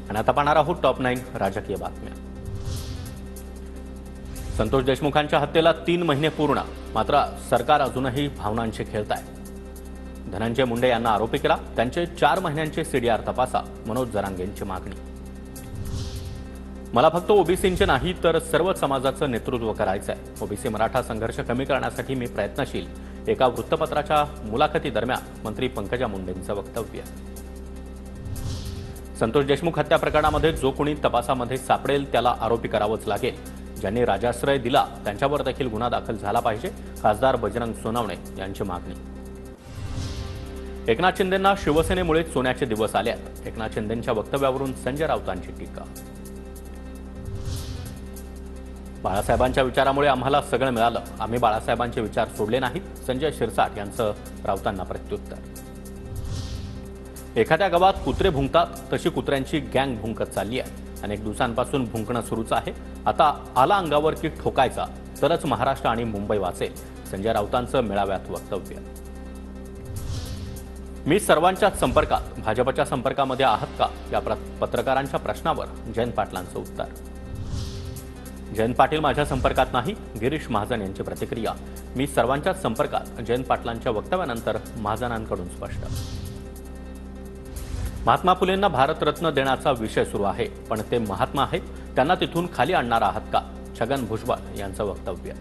आणि आता पाहणार आहोत टॉप 9 राजकीय बातम्या। संतोष देशमुखांच्या हत्येला 3 महिने पूर्ण, मात्र सरकार अजूनही भावनांशी खेळत आहे। धनंजय मुंडे यांना आरोपी केला, त्यांचे 4 महिन्यांचे सीडीआर तपासा, मनोज जरांगेंची मागणी। मला फक्त ओबीसींचे नाही तर सर्व समाजाचं नेतृत्व करायचं आहे। ओबीसी मराठा संघर्ष कमी करण्यासाठी मी प्रयत्नशील, एका वृत्तपत्राच्या मुलाखतीदरम्यान मंत्री पंकजा मुंडेंचं वक्तव्य। संतोष देशमुख हत्या प्रकरणामध्ये जो कोणी तपासामध्ये सापडेल त्याला आरोपी करावंच लागेल। ज्यांनी राजाश्रय दिला त्यांच्यावर देखील गुन्हा दाखल झाला पाहिजे, खासदार बजरंग सोनवणे यांची मागणी। एकनाथ शिंदेंना शिवसेनेमुळे सोन्याचे दिवस आले आहेत। एकनाथ शिंदेंच्या वक्तव्यावरून संजय राऊतांची टीका। बाळासाहेबांच्या विचारामुळे आम्हाला सगळं मिळालं, आम्ही बाळासाहेबांचे विचार सोडले नाहीत, संजय शिरसाट यांचं राऊतांना प्रत्युत्तर। एखाद्या गावात कुत्रे भुंकतात तशी कुत्र्यांची गँग भुंकत चालली आहे। अनेक दिवसांपासून भुंकणं सुरूच आहे। आता आला अंगावर की ठोकायचा, तरच महाराष्ट्र आणि मुंबई वाचेल, संजय राऊतांचं मेळाव्यात वक्तव्य। मी सर्वांच्याच संपर्कात, भाजपच्या संपर्कामध्ये आहात का, या पत्रकारांच्या प्रश्नावर जयंत पाटलांचं उत्तर। जयंत पाटील माझ्या संपर्कात नाही, गिरीश महाजन यांची प्रतिक्रिया। मी सर्वांच्याच संपर्कात, जयंत पाटलांच्या वक्तव्यानंतर महाजनांकडून स्पष्ट। महात्मा फुलेंना भारतरत्न देण्याचा विषय सुरू आहे, पण ते महात्मा आहेत, त्यांना तिथून खाली आणणार आहात का, छगन भुजबळ यांचं वक्तव्य।